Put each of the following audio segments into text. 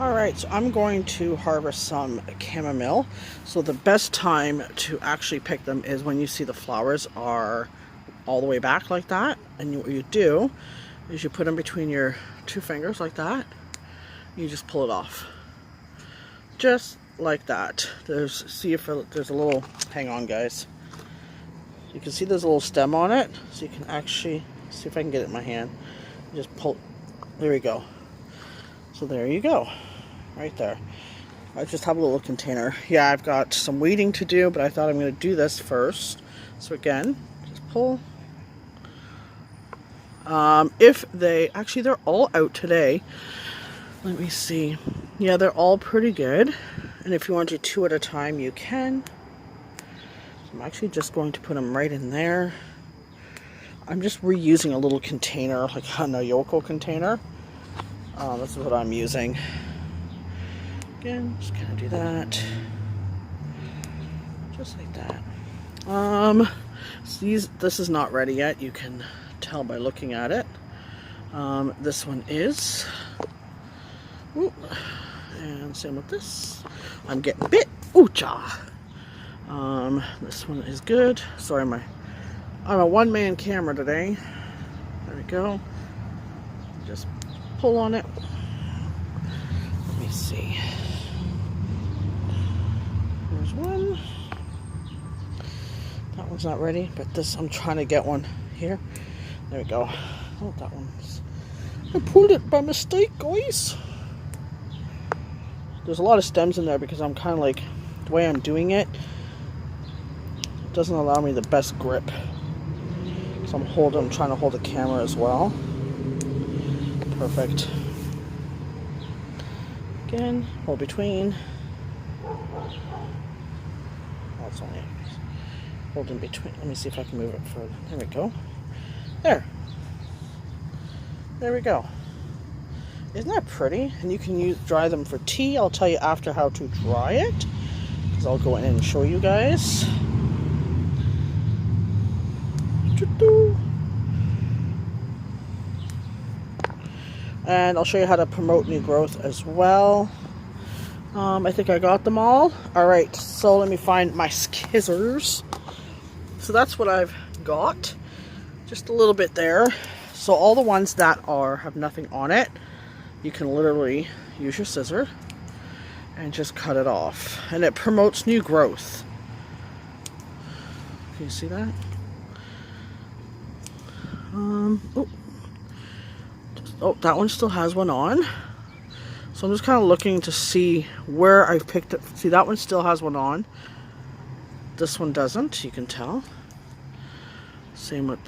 Alright, so I'm going to harvest some chamomile. So the best time to actually pick them is when you see the flowers are all the way back like that. And what you do is you put them between your two fingers like that. You just pull it off. Just like that. See if there's a little, hang on guys. You can see there's a little stem on it. So you can actually, see if I can get it in my hand. Just pull, there we go. So there you go, right there. I just have a little container. Yeah, I've got some weeding to do, but I thought I'm going to do this first. So again, just pull. If they, actually they're all out today. Let me see. Yeah, they're all pretty good. And if you want to do two at a time, you can. So I'm actually just going to put them right in there. I'm just reusing a little container, like a Nayoko container. This is what I'm using. Again, just kind of do that. Just like that. This is not ready yet. You can tell by looking at it. This one is. Ooh. And same with this. I'm getting bit. Ooh-cha. This one is good. Sorry, I'm a one-man camera today. There we go. Just pull on it. Let me see. There's one. That one's not ready, but this, I'm trying to get one here. There we go. Oh, that one's... I pulled it by mistake, guys. There's a lot of stems in there because I'm kind of like, the way I'm doing it doesn't allow me the best grip. So I'm trying to hold the camera as well. Perfect. Again, hold between. Oh, it's only hold in between. Let me see if I can move it further. There we go. There. There we go. Isn't that pretty? And you can dry them for tea. I'll tell you after how to dry it, because I'll go in and show you guys. And I'll show you how to promote new growth as well. I think I got them all. Alright, so let me find my scissors. So that's what I've got. Just a little bit there. So all the ones that have nothing on it, you can literally use your scissor and just cut it off. And it promotes new growth. Can you see that? Oh, that one still has one on. So I'm just kind of looking to see where I've picked it. See, that one still has one on. This one doesn't, you can tell. Same with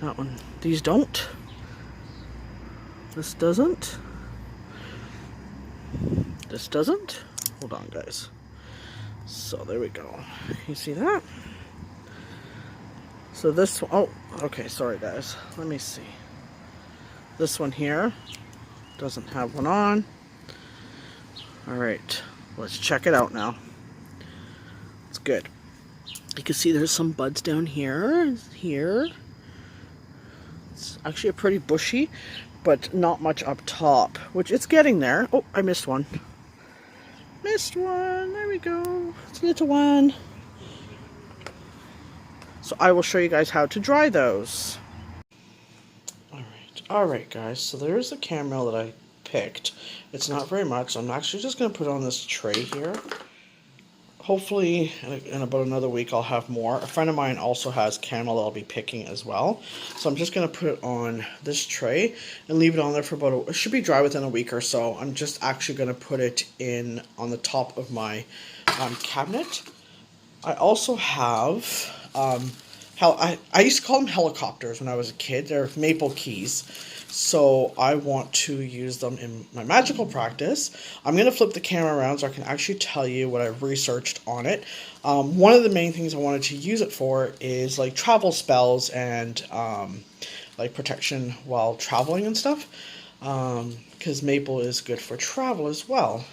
that one. These don't. This doesn't. This doesn't. Hold on, guys. So there we go. You see that? So this one, oh, okay, sorry guys. Let me see. This one here doesn't have one on. Alright, let's check it out now. It's good. You can see there's some buds down here. It's actually a pretty bushy, but not much up top, which it's getting there. Oh, I missed one. Missed one. There we go. It's a little one. So I will show you guys how to dry those. Alright guys, so there's the chamomile that I picked. It's not very much. I'm actually just going to put it on this tray here. Hopefully in about another week I'll have more. A friend of mine also has chamomile that I'll be picking as well. So I'm just going to put it on this tray and leave it on there for it should be dry within a week or so. I'm just actually going to put it in on the top of my cabinet. I also have... I used to call them helicopters when I was a kid. They're maple keys. So I want to use them in my magical practice. I'm going to flip the camera around so I can actually tell you what I've researched on it. One of the main things I wanted to use it for is like travel spells and like protection while traveling and stuff. Because maple is good for travel as well.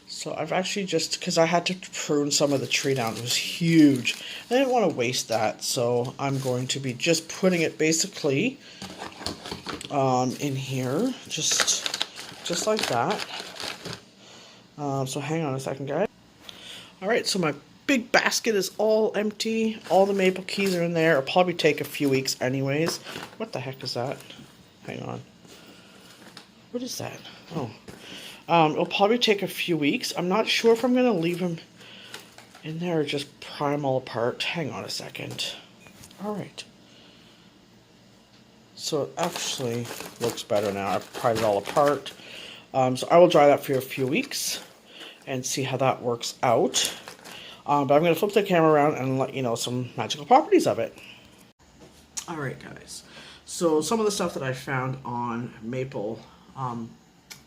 So I've actually just, because I had to prune some of the tree down, it was huge. I didn't want to waste that, so I'm going to be just putting it basically in here, just like that. So hang on a second, guys. Alright, so my big basket is all empty. All the maple keys are in there. It'll probably take a few weeks anyways. What the heck is that? Hang on. What is that? Oh. It'll probably take a few weeks. I'm not sure if I'm going to leave them in there or just pry them all apart. Hang on a second. Alright. So it actually looks better now. I've pried it all apart. So I will dry that for a few weeks and see how that works out. But I'm going to flip the camera around and let you know some magical properties of it. Alright guys, so some of the stuff that I found on maple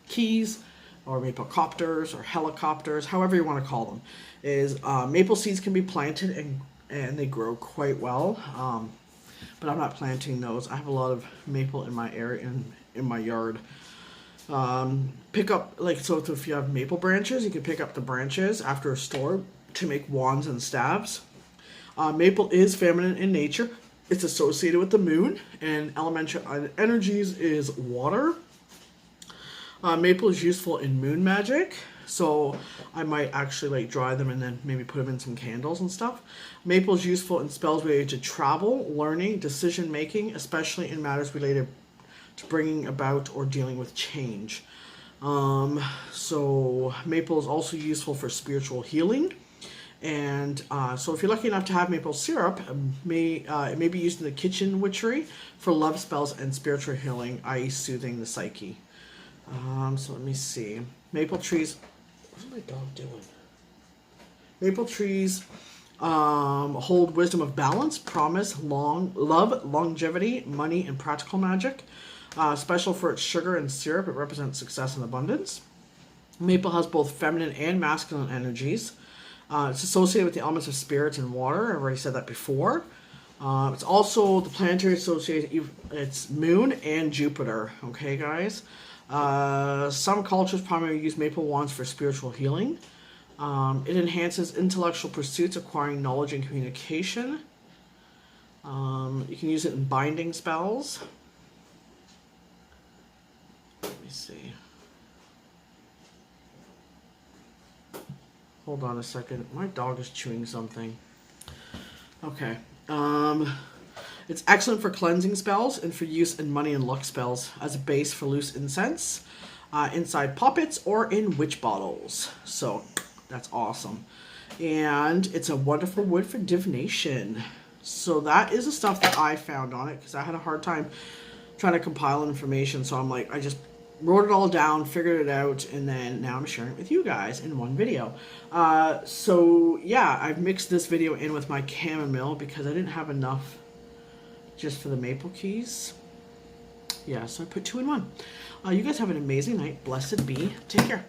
keys, or maple copters, or helicopters, however you want to call them, is maple seeds can be planted and they grow quite well. But I'm not planting those. I have a lot of maple in my area, in my yard. Pick up, like, so if you have maple branches, you can pick up the branches after a storm to make wands and staves. Maple is feminine in nature. It's associated with the moon, and elemental energies is water. Maple is useful in moon magic, so I might actually like dry them and then maybe put them in some candles and stuff. Maple is useful in spells related to travel, learning, decision making, especially in matters related to bringing about or dealing with change. So maple is also useful for spiritual healing. And so if you're lucky enough to have maple syrup, it may be used in the kitchen witchery for love spells and spiritual healing, i.e. soothing the psyche. So let me see. Maple trees. What's my dog doing? Maple trees hold wisdom of balance, promise, love, longevity, money, and practical magic. Special for its sugar and syrup, it represents success and abundance. Maple has both feminine and masculine energies. It's associated with the elements of spirits and water. I've already said that before. It's also the planetary associated. It's Moon and Jupiter. Okay, guys. Some cultures primarily use maple wands for spiritual healing. It enhances intellectual pursuits, acquiring knowledge and communication. You can use it in binding spells. Let me see. Hold on a second. My dog is chewing something. Okay. It's excellent for cleansing spells and for use in money and luck spells as a base for loose incense, inside poppets, or in witch bottles. So that's awesome. And it's a wonderful wood for divination. So that is the stuff that I found on it, because I had a hard time trying to compile information. So I'm like, I just wrote it all down, figured it out, and then now I'm sharing it with you guys in one video. So yeah, I've mixed this video in with my chamomile because I didn't have enough just for the maple keys. Yeah, so I put 2 in 1. You guys have an amazing night. Blessed be. Take care.